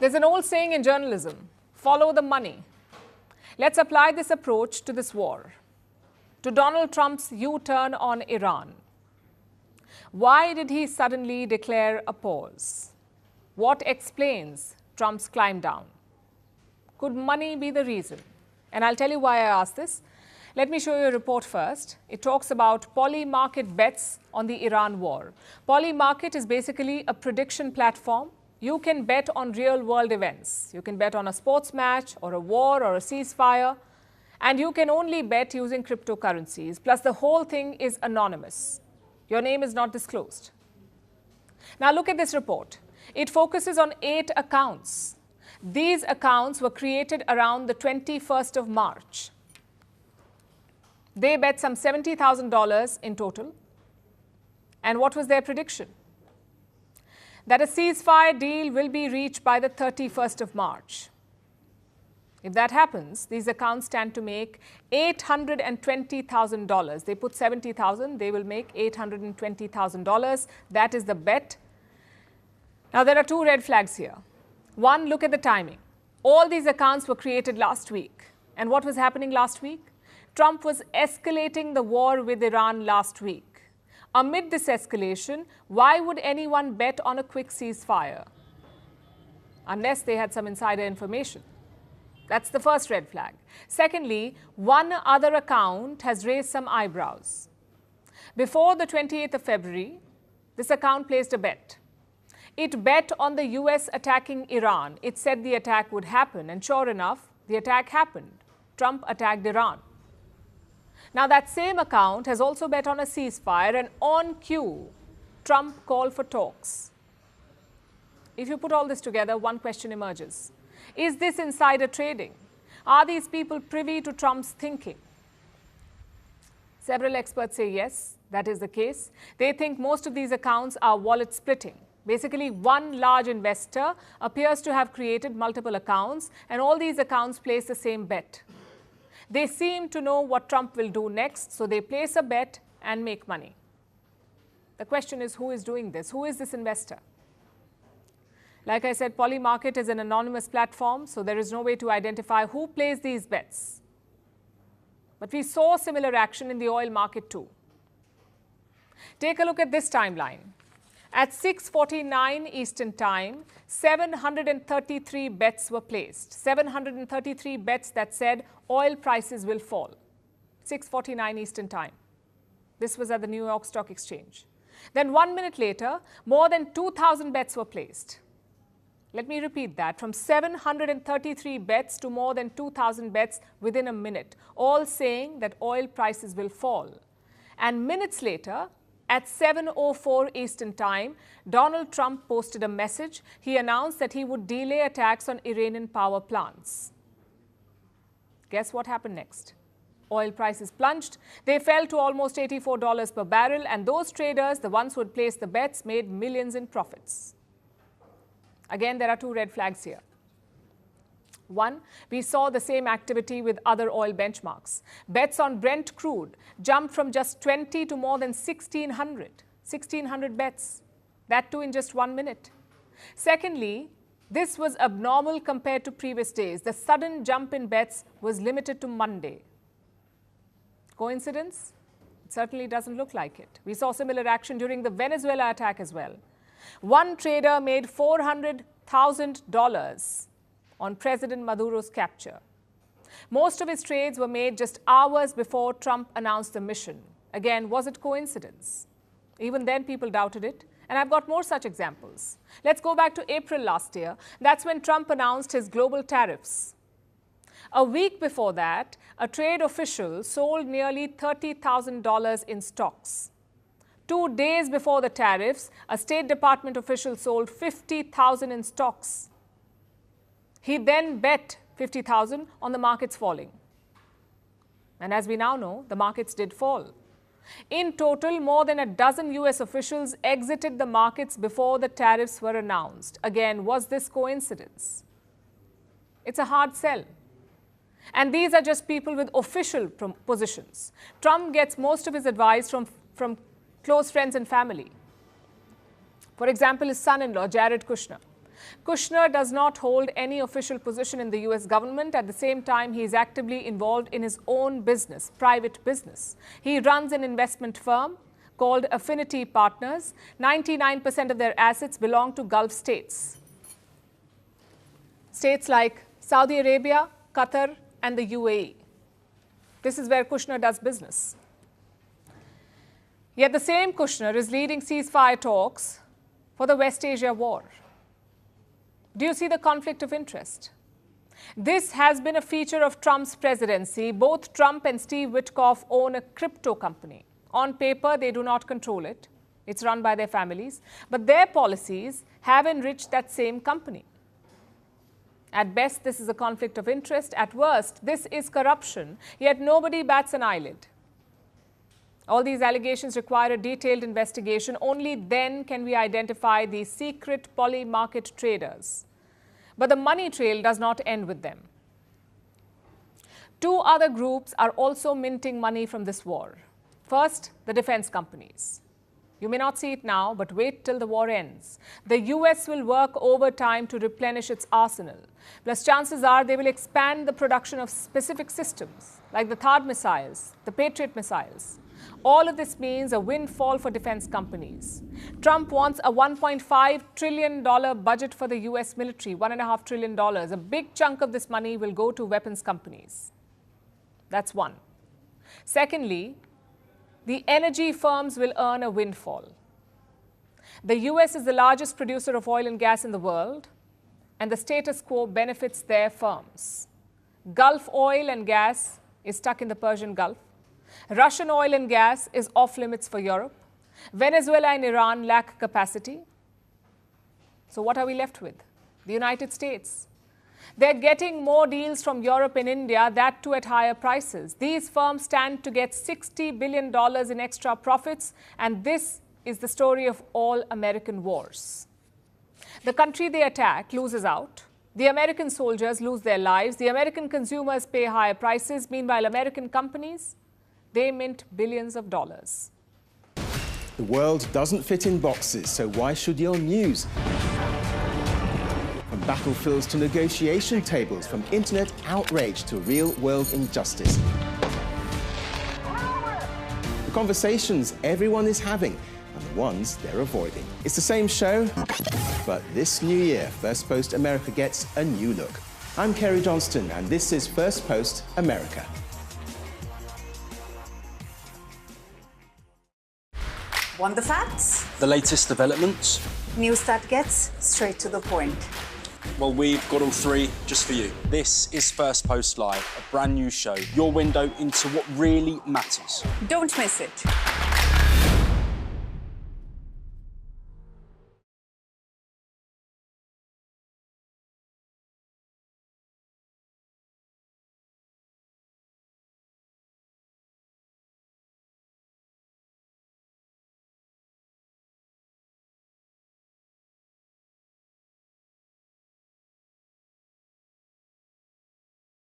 There's an old saying in journalism, follow the money. Let's apply this approach to this war, to Donald Trump's U-turn on Iran. Why did he suddenly declare a pause? What explains Trump's climb down? Could money be the reason? And I'll tell you why I ask this. Let me show you a report first. It talks about Polymarket bets on the Iran war. Polymarket is basically a prediction platform. You can bet on real-world events. You can bet on a sports match or a war or a ceasefire. And you can only bet using cryptocurrencies. Plus, the whole thing is anonymous. Your name is not disclosed. Now, look at this report. It focuses on 8 accounts. These accounts were created around the 21st of March. They bet some $70,000 in total. And what was their prediction? That a ceasefire deal will be reached by the 31st of March. If that happens, these accounts stand to make $820,000. They put $70,000, they will make $820,000. That is the bet. Now, there are 2 red flags here. One, look at the timing. All these accounts were created last week. And what was happening last week? Trump was escalating the war with Iran last week. Amid this escalation, why would anyone bet on a quick ceasefire? Unless they had some insider information. That's the first red flag. Secondly, one other account has raised some eyebrows. Before the 28th of February, this account placed a bet. It bet on the US attacking Iran. It said the attack would happen, and sure enough, the attack happened. Trump attacked Iran. Now, that same account has also bet on a ceasefire, and on cue, Trump called for talks. If you put all this together, one question emerges. Is this insider trading? Are these people privy to Trump's thinking? Several experts say yes, that is the case. They think most of these accounts are wallet splitting. Basically, one large investor appears to have created multiple accounts, and all these accounts place the same bet. They seem to know what Trump will do next, so they place a bet and make money. The question is, who is doing this? Who is this investor? Like I said, Polymarket is an anonymous platform, so there is no way to identify who plays these bets. But we saw similar action in the oil market too. Take a look at this timeline. At 6:49 Eastern Time, 733 bets were placed. 733 bets that said oil prices will fall. 6:49 Eastern Time. This was at the New York Stock Exchange. Then 1 minute later, more than 2,000 bets were placed. Let me repeat that. From 733 bets to more than 2,000 bets within a minute, all saying that oil prices will fall. And minutes later, at 7:04 Eastern Time, Donald Trump posted a message. He announced that he would delay attacks on Iranian power plants. Guess what happened next? Oil prices plunged. They fell to almost $84 per barrel, and those traders, the ones who had placed the bets, made millions in profits. Again, there are 2 red flags here. One, we saw the same activity with other oil benchmarks. Bets on Brent crude jumped from just 20 to more than 1,600. 1,600 bets. That too in just 1 minute. Secondly, this was abnormal compared to previous days. The sudden jump in bets was limited to Monday. Coincidence? It certainly doesn't look like it. We saw similar action during the Venezuela attack as well. One trader made $400,000 on President Maduro's capture. Most of his trades were made just hours before Trump announced the mission. Again, was it coincidence? Even then, people doubted it. And I've got more such examples. Let's go back to April last year. That's when Trump announced his global tariffs. A week before that, a trade official sold nearly $30,000 in stocks. 2 days before the tariffs, a State Department official sold $50,000 in stocks. He then bet $50,000 on the markets falling. And as we now know, the markets did fall. In total, more than a dozen US officials exited the markets before the tariffs were announced. Again, was this coincidence? It's a hard sell. And these are just people with official positions. Trump gets most of his advice from close friends and family. For example, his son-in-law, Jared Kushner. Kushner does not hold any official position in the US government. At the same time, he is actively involved in his own business, private business. He runs an investment firm called Affinity Partners. 99% of their assets belong to Gulf states. States like Saudi Arabia, Qatar, and the UAE. This is where Kushner does business. Yet the same Kushner is leading ceasefire talks for the West Asia war. Do you see the conflict of interest? This has been a feature of Trump's presidency. Both Trump and Steve Witkoff own a crypto company. On paper, they do not control it. It's run by their families. But their policies have enriched that same company. At best, this is a conflict of interest. At worst, this is corruption. Yet nobody bats an eyelid. All these allegations require a detailed investigation. Only then can we identify these secret poly-market traders. But the money trail does not end with them. Two other groups are also minting money from this war. First, the defense companies. You may not see it now, but wait till the war ends. The US will work overtime to replenish its arsenal. Plus, chances are they will expand the production of specific systems, like the THAAD missiles, the Patriot missiles. All of this means a windfall for defense companies. Trump wants a $1.5 trillion budget for the US military, $1.5 trillion. A big chunk of this money will go to weapons companies. That's one. Secondly, the energy firms will earn a windfall. The US is the largest producer of oil and gas in the world, and the status quo benefits their firms. Gulf oil and gas is stuck in the Persian Gulf. Russian oil and gas is off limits for Europe. Venezuela and Iran lack capacity. So what are we left with? The United States. They're getting more deals from Europe and India, that too at higher prices. These firms stand to get $60 billion in extra profits, and this is the story of all American wars. The country they attack loses out. The American soldiers lose their lives. The American consumers pay higher prices. Meanwhile, American companies, they mint billions of dollars. The world doesn't fit in boxes, so why should your news? From battlefields to negotiation tables, from internet outrage to real-world injustice. The conversations everyone is having and the ones they're avoiding. It's the same show, but this new year, First Post America gets a new look. I'm Kerry Johnston, and this is First Post America. Want the facts? The latest developments? News that gets straight to the point. Well, we've got all three just for you. This is First Post Live, a brand new show, your window into what really matters. Don't miss it.